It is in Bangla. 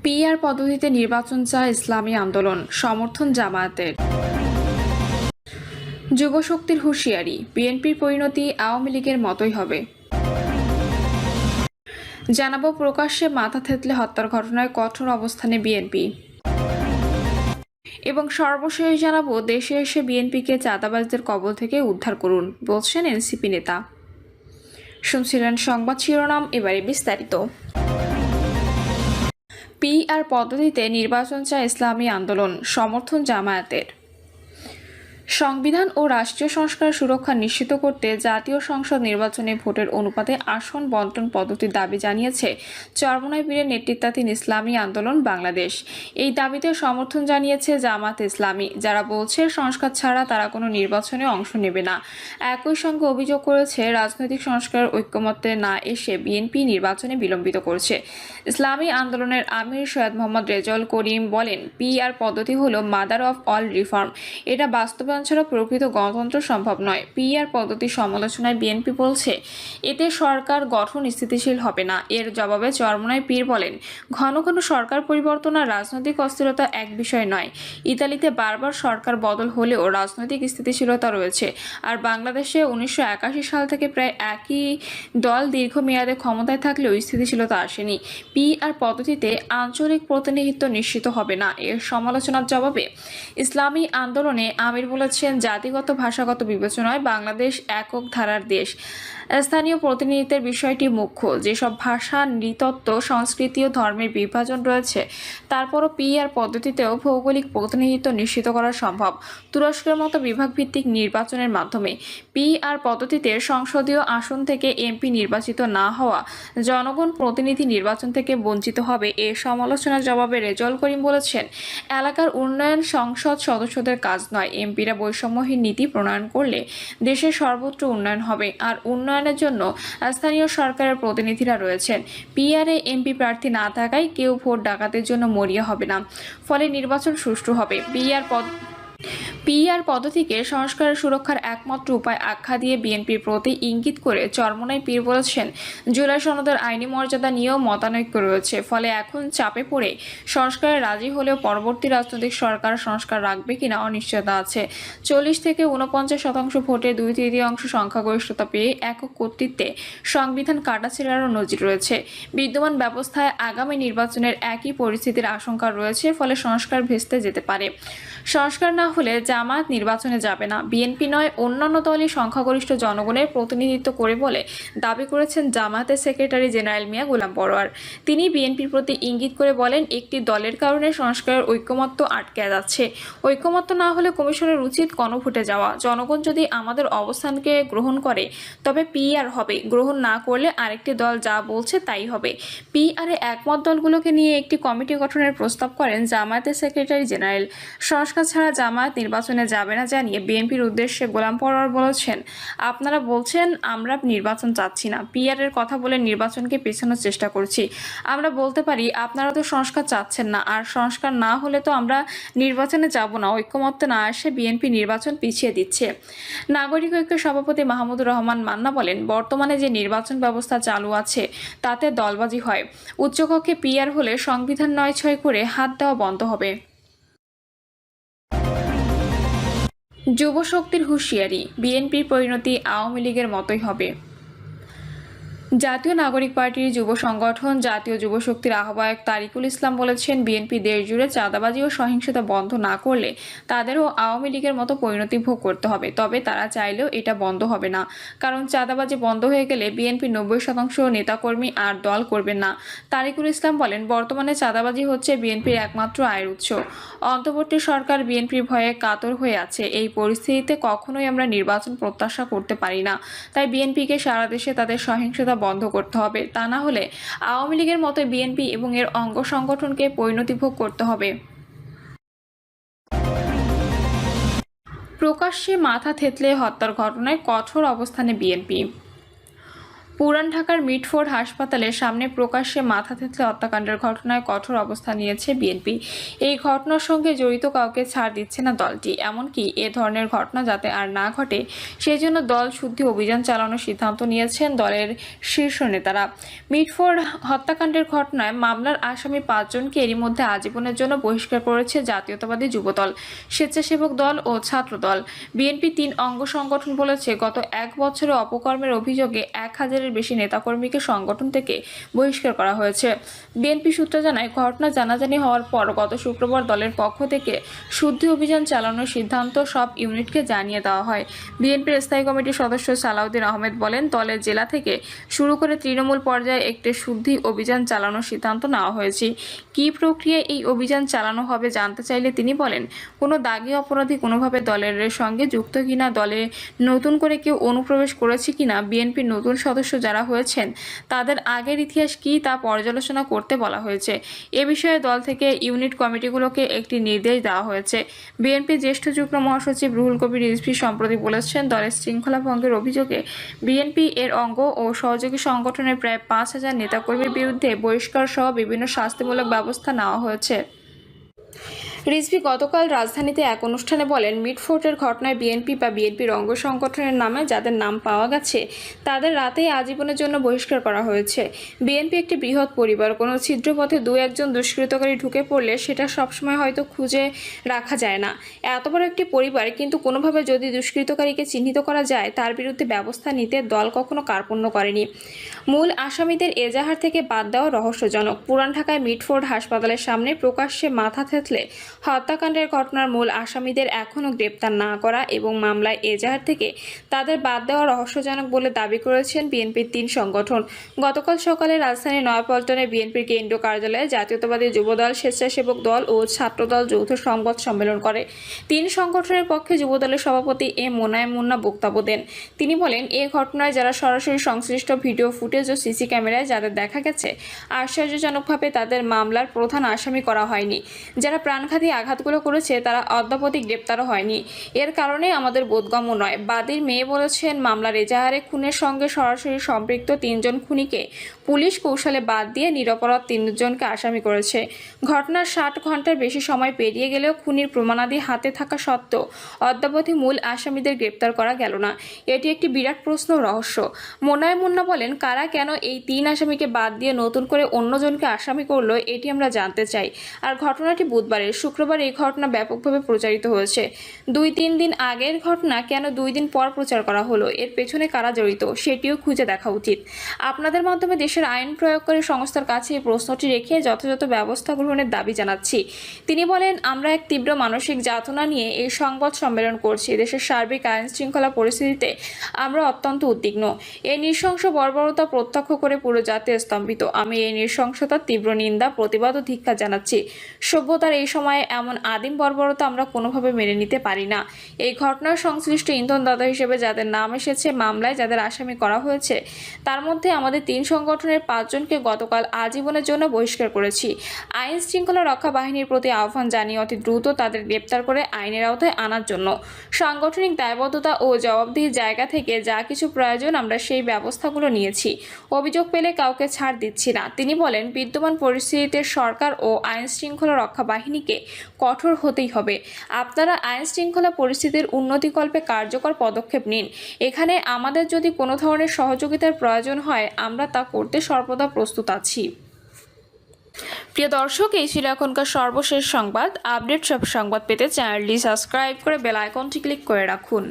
পিআর পদ্ধতিতে নির্বাচন চায় ইসলামী আন্দোলন, সমর্থন জামায়াতের। যুবশক্তির হুঁশিয়ারি, বিএনপির পরিণতি আওয়ামী লীগের মতোই হবে। জানাবো প্রকাশ্যে মাথা থেতলে হত্যার ঘটনায় কঠোর অবস্থানে বিএনপি। এবং সর্বশেষ জানাবো দেশে এসে বিএনপিকে চাঁদাবাজদের কবল থেকে উদ্ধার করুন বলছেন এনসিপি নেতা। শুনছিলেন সংবাদ শিরোনাম, এবারে বিস্তারিত। পিআর পদ্ধতিতে নির্বাচন চায় ইসলামী আন্দোলন, সমর্থন জামায়াতের। সংবিধান ও রাষ্ট্রীয় সংস্কার সুরক্ষা নিশ্চিত করতে জাতীয় সংসদ নির্বাচনে ভোটের অনুপাতে আসন বন্টন পদ্ধতির দাবি জানিয়েছে চরমোনাই পীরের নেতৃত্বাধীন ইসলামী আন্দোলন বাংলাদেশ। এই দাবিতে সমর্থন জানিয়েছে জামাত ইসলামী, যারা বলছে সংস্কার ছাড়া তারা কোনো নির্বাচনে অংশ নেবে না। একই সঙ্গে অভিযোগ করেছে রাজনৈতিক সংস্কারের ঐক্যমত্যে না এসে বিএনপি নির্বাচনে বিলম্বিত করছে। ইসলামী আন্দোলনের আমির সৈয়দ মোহাম্মদ রেজাউল করিম বলেন, পিআর পদ্ধতি হলো মাদার অফ অল রিফর্ম। এটা বাস্তবায়ন ছাড়া প্রকৃত গণতন্ত্র সম্ভব নয়। পিআর পদ্ধতির সমালোচনায় বিএনপি বলছে, এতে সরকার গঠন স্থিতিশীল হবে না। এর জবাবে চরমোনাই পীর বলেন, ঘন ঘন সরকার পরিবর্তন আর রাজনৈতিক অস্থিরতা এক বিষয় নয়। ইতালিতে বারবার সরকার বদল হলেও রাজনৈতিক স্থিতিশীলতা রয়েছে, আর বাংলাদেশে 1981 সাল থেকে প্রায় একই দল দীর্ঘমেয়াদে ক্ষমতায় থাকলেও স্থিতিশীলতা আসেনি। পিআর পদ্ধতিতে আঞ্চলিক প্রতিনিধিত্ব নিশ্চিত হবে না। এর সমালোচনার জবাবে ইসলামী আন্দোলনে আমির বলেছেন, জাতিগত ভাষাগত বিবেচনায় বাংলাদেশ একক ধারার দেশ। স্থানীয় প্রতিনিধিত্বের বিষয়টি মুখ্য। যেসব ভাষা, নৃতত্ব, সংস্কৃতি ও ধর্মের বিভাজন রয়েছে, তারপরও পিআর পদ্ধতিতেও ভৌগোলিক প্রতিনিধিত্ব নিশ্চিত করা সম্ভব তুরস্কের মতো বিভাগভিত্তিক নির্বাচনের মাধ্যমে। পিআর পদ্ধতিতে সংসদীয় আসন থেকে এমপি নির্বাচিত না হওয়া জনগণ প্রতিনিধি নির্বাচন থেকে বঞ্চিত হবে। এর সমালোচনার জবাবে রেজাউল করিম বলেছেন, এলাকার উন্নয়ন সংসদ সদস্যদের কাজ নয়। এমপিরা বৈষম্যহীন নীতি প্রণয়ন করলে দেশের সর্বত্র উন্নয়ন হবে, আর উন্নয়নের জন্য স্থানীয় সরকারের প্রতিনিধিরা রয়েছেন। পিআরে এমপি প্রার্থী না থাকায় কেউ ভোট ডাকাতের জন্য মরিয়া হবে না, ফলে নির্বাচন সুষ্ঠু হবে। পিআর পদ্ধতিকে সংস্কারের সুরক্ষার একমাত্র উপায় আখ্যা দিয়ে বিএনপির প্রতি ইঙ্গিত করে চরমোনাই পীর বলেছেন, জুলাই সনদের আইনি মর্যাদা নিয়েও মতানৈক্য রয়েছে। ফলে এখন চাপে পড়ে সংস্কারে রাজি হলেও পরবর্তী রাজনৈতিক সরকার সংস্কার রাখবে কিনা অনিশ্চয়তা আছে। 40 থেকে 49% ভোটে 2/3 সংখ্যাগরিষ্ঠতা পেয়ে একক কর্তৃত্বে সংবিধান কাটাছেঁড়ারও নজির রয়েছে। বিদ্যমান ব্যবস্থায় আগামী নির্বাচনের একই পরিস্থিতির আশঙ্কা রয়েছে, ফলে সংস্কার ভেস্তে যেতে পারে। সংস্কার না হলে জামায়াত নির্বাচনে যাবে না। বিএনপি নয়, অন্যান্য দলই সংখ্যাগরিষ্ঠ জনগণের প্রতিনিধিত্ব করে বলে দাবি করেছেন জামায়াতের সেক্রেটারি জেনারেল মিয়া গোলাম পরোয়ার। তিনি বিএনপির প্রতি ইঙ্গিত করে বলেন, একটি দলের কারণে সংস্কারের ঐকমত্য আটকে যাচ্ছে। ঐকমত্য না হলে কমিশনের উচিত গণভোটে যাওয়া। জনগণ যদি আমাদের অবস্থানকে গ্রহণ করে তবে পিআর হবে, গ্রহণ না করলে আরেকটি দল যা বলছে তাই হবে। পিআরে একমত দলগুলোকে নিয়ে একটি কমিটি গঠনের প্রস্তাব করেন জামায়াতের সেক্রেটারি জেনারেল। সংস্কার ছাড়া জামায়াত নির্বাচনে যাবে না জানিয়ে বিএনপির উদ্দেশ্যে গোলাম পরোয়ার বলেছেন, আপনারা বলছেন আমরা নির্বাচন চাচ্ছি না, পিআর এর কথা বলে নির্বাচনকে পেছানোর চেষ্টা করছি। আমরা বলতে পারি, আপনারা তো সংস্কার চাচ্ছেন না, আর সংস্কার না হলে তো আমরা নির্বাচনে যাব না। ঐক্যমত্যে না আসে বিএনপি নির্বাচন পিছিয়ে দিচ্ছে। নাগরিক ঐক্যের সভাপতি মাহমুদুর রহমান মান্না বলেন, বর্তমানে যে নির্বাচন ব্যবস্থা চালু আছে তাতে দলবাজি হয়। উচ্চকক্ষে পিআর হলে সংবিধান 9/6 করে হাত দেওয়া বন্ধ হবে। যুবশক্তির হুঁশিয়ারি, বিএনপির পরিণতি আওয়ামী লীগের মতোই হবে। জাতীয় নাগরিক পার্টির যুব সংগঠন জাতীয় যুবশক্তির আহ্বায়ক তারিকুল ইসলাম বলেছেন, বিএনপি দেশ জুড়ে চাঁদাবাজি ও সহিংসতা বন্ধ না করলে তাদেরও আওয়ামী লীগের মতো পরিণতি ভোগ করতে হবে। তবে তারা চাইলেও এটা বন্ধ হবে না, কারণ চাঁদাবাজি বন্ধ হয়ে গেলে বিএনপির 90% নেতাকর্মী আর দল করবেন না। তারিকুল ইসলাম বলেন, বর্তমানে চাঁদাবাজি হচ্ছে বিএনপির একমাত্র আয়ের উৎস। অন্তর্বর্তী সরকার বিএনপির ভয়ে কাতর হয়ে আছে। এই পরিস্থিতিতে কখনোই আমরা নির্বাচন প্রত্যাশা করতে পারি না। তাই বিএনপিকে সারা দেশে তাদের সহিংসতা বন্ধ করতে হবে। তা না হলে আওয়ামী লীগের মতো বিএনপি এবং এর অঙ্গ সংগঠনকে পরিণতি ভোগ করতে হবে। প্রকাশ্যে মাথা থেতলে হত্যার ঘটনায় কঠোর অবস্থানে বিএনপি। পুরান ঢাকার মিটফোর্ড হাসপাতালের সামনে প্রকাশ্যে মাথা থেঁতলে হত্যাকাণ্ডের ঘটনায় কঠোর অবস্থান নিয়েছে বিএনপি। এই ঘটনার সঙ্গে জড়িত কাউকে ছাড় দিচ্ছে না দলটি। এমনকি এ ধরনের ঘটনা যাতে আর না ঘটে সেজন্য দল শুদ্ধি অভিযান চালানোর সিদ্ধান্ত নিয়েছেন দলের শীর্ষ নেতারা। মিটফোর্ড হত্যাকাণ্ডের ঘটনায় মামলার আসামি 5 জনকে এরই মধ্যে আজীবনের জন্য বহিষ্কার করেছে জাতীয়তাবাদী যুবদল, স্বেচ্ছাসেবক দল ও ছাত্র দল। বিএনপি 3 অঙ্গ সংগঠন বলেছে, গত 1 বছরে অপকর্মের অভিযোগে 1000-এর বেশি নেতাকর্মীকে সংগঠন থেকে বহিষ্কার করা হয়েছে। বিএনপি সূত্র জানায়, ঘটনা জানাজানি হওয়ার পর গত শুক্রবার দলের পক্ষ থেকে শুদ্ধি অভিযান চালানোর সিদ্ধান্ত সব ইউনিটকে জানিয়ে দেওয়া হয়। বিএনপির স্থায়ী কমিটির সদস্য সালাউদ্দিন আহমেদ বলেন, দলের জেলা থেকে শুরু করে তৃণমূল পর্যায়ে একটি শুদ্ধি অভিযান চালানোর সিদ্ধান্ত নেওয়া হয়েছে। কী প্রক্রিয়ায় এই অভিযান চালানো হবে জানতে চাইলে তিনি বলেন, কোনো দাগী অপরাধী কোনোভাবে দলের সঙ্গে যুক্ত কিনা, দলে নতুন করে কেউ অনুপ্রবেশ করেছে কিনা, বিএনপির নতুন সদস্য যারা হয়েছেন তাদের আগের ইতিহাস কি তা পর্যালোচনা করতে বলা হয়েছে। এ বিষয়ে দল থেকে ইউনিট কমিটিগুলোকে একটি নির্দেশ দেওয়া হয়েছে। বিএনপির জ্যেষ্ঠ যুগ্ম মহাসচিব রুহুল কবির রিজভী সম্প্রতি বলেছেন, দলের শৃঙ্খলা ভঙ্গের অভিযোগে বিএনপি এর অঙ্গ ও সহযোগী সংগঠনের প্রায় 5000 নেতাকর্মীর বিরুদ্ধে বহিষ্কার সহ বিভিন্ন শাস্তিমূলক ব্যবস্থা নেওয়া হয়েছে। রিজভী গতকাল রাজধানীতে এক অনুষ্ঠানে বলেন, মিটফোর্ডের ঘটনায় বিএনপি বা বিএনপির অঙ্গ সংগঠনের নামে যাদের নাম পাওয়া গেছে তাদের রাতেই আজীবনের জন্য বহিষ্কার করা হয়েছে। বিএনপি একটি বৃহৎ পরিবার, কোনো ছিদ্রপথে 2-1 দুষ্কৃতকারী ঢুকে পড়লে সেটা সবসময় হয়তো খুঁজে রাখা যায় না। এত বড় একটি পরিবার, কিন্তু কোনোভাবে যদি দুষ্কৃতকারীকে চিহ্নিত করা যায় তার বিরুদ্ধে ব্যবস্থা নিতে দল কখনো কার্পণ্য করেনি। মূল আসামিদের এজাহার থেকে বাদ দেওয়া রহস্যজনক। পুরান ঢাকায় মিটফোর্ড হাসপাতালের সামনে প্রকাশ্যে মাথা থেঁতলে হত্যাকাণ্ডের ঘটনার মূল আসামিদের এখনও গ্রেপ্তার না করা এবং মামলায় এজাহার থেকে তাদের বাদ দেওয়া রহস্যজনক বলে দাবি করেছেন বিএনপির 3 সংগঠন। গতকাল সকালে রাজধানীর নয়াপল্টনে বিএনপির কেন্দ্রীয় কার্যালয়ে জাতীয়তাবাদী যুবদল, স্বেচ্ছাসেবক দল ও ছাত্রদল যৌথ সংবাদ সম্মেলন করে। 3 সংগঠনের পক্ষে যুবদলের সভাপতি এম মোনায়েম মুন্না বক্তব্য দেন। তিনি বলেন, এ ঘটনায় যারা সরাসরি সংশ্লিষ্ট ভিডিও ফুটেজ ও সিসি ক্যামেরায় যাদের দেখা গেছে, আশ্চর্যজনকভাবে তাদের মামলার প্রধান আসামি করা হয়নি। যারা প্রাণঘাতী আঘাতগুলো করেছে তারা অদ্যাবধি গ্রেপ্তারও হয়নি। এর কারণে আমাদের বোধগম্য নয়। বাদীর মেয়ে বলেছেন, মামলার এজাহারে খুনের সঙ্গে সরাসরি সম্পৃক্ত 3 জন খুনিকে পুলিশ কৌশলে বাদ দিয়ে নিরপরাধ 3 জনকে আসামি করেছে। ঘটনার 60 ঘন্টার বেশি সময় পেরিয়ে গেলেও খুনির প্রমাণাদি হাতে থাকা সত্ত্বেও অদ্যাবধি মূল আসামিদের গ্রেপ্তার করা গেল না। এটি একটি বিরাট প্রশ্ন, রহস্য। মোনায়েম মুন্না বলেন, কারা কেন এই 3 আসামিকে বাদ দিয়ে নতুন করে অন্যজনকে আসামি করলো এটি আমরা জানতে চাই। আর ঘটনাটি বুধবারের। শুক্রবার এই ঘটনা ব্যাপকভাবে প্রচারিত হয়েছে। 2-3 দিন আগের ঘটনা কেন 2 দিন পর প্রচার করা হলো, এর পেছনে কারা জড়িত সেটিও খুঁজে দেখা উচিত। আপনাদের মাধ্যমে দেশের আইন প্রয়োগকারী সংস্থার কাছে এই প্রশ্নটি রেখে যথাযথ ব্যবস্থা গ্রহণের দাবি জানাচ্ছি। তিনি বলেন, আমরা এক তীব্র মানসিক যাতনা নিয়ে এই সংবাদ সম্মেলন করছি। দেশের সার্বিক আইন শৃঙ্খলা পরিস্থিতিতে আমরা অত্যন্ত উদ্বিগ্ন। এই নৃশংস বর্বরতা প্রত্যক্ষ করে পুরো জাতি স্তম্ভিত। আমি এই নৃশংসতার তীব্র নিন্দা, প্রতিবাদ ও ধিক্কার জানাচ্ছি। সভ্যতার এই সময়ে এমন আদিম বর্বরতা আমরা কোনোভাবে মেনে নিতে পারি না। এই ঘটনার সংশ্লিষ্ট ইন্ধনদাতা হিসেবে যাদের নাম এসেছে, মামলায় যাদের আসামি করা হয়েছে, তার মধ্যে আমাদের 3 সংগঠনের 5 জনকে গতকাল আজীবনের জন্য বহিষ্কার করেছি। আইন শৃঙ্খলা রক্ষা বাহিনীর প্রতি আহ্বান জানিয়ে অতি দ্রুত তাদের গ্রেপ্তার করে আইনের আওতায় আনার জন্য সাংগঠনিক দায়বদ্ধতা ও জবাবদিহির জায়গা থেকে যা কিছু প্রয়োজন আমরা সেই ব্যবস্থাগুলো নিয়েছি। অভিযোগ পেলে কাউকে ছাড় দিচ্ছি না। তিনি বলেন, বিদ্যমান পরিস্থিতিতে সরকার ও আইন শৃঙ্খলা রক্ষা বাহিনীকে কঠোর হতেই হবে। আপনারা আইন শৃঙ্খলা পরিস্থিতির উন্নতিকল্পে কার্যকর পদক্ষেপ নিন। এখানে আমাদের যদি কোনো ধরনের সহযোগিতার প্রয়োজন হয় আমরা তা করতে সর্বদা প্রস্তুত আছি। প্রিয় দর্শক, এই ছিল এখনকার সর্বশেষ সংবাদ। আপডেট সব সংবাদ পেতে চ্যানেলটি সাবস্ক্রাইব করে বেল আইকনটি ক্লিক করে রাখুন।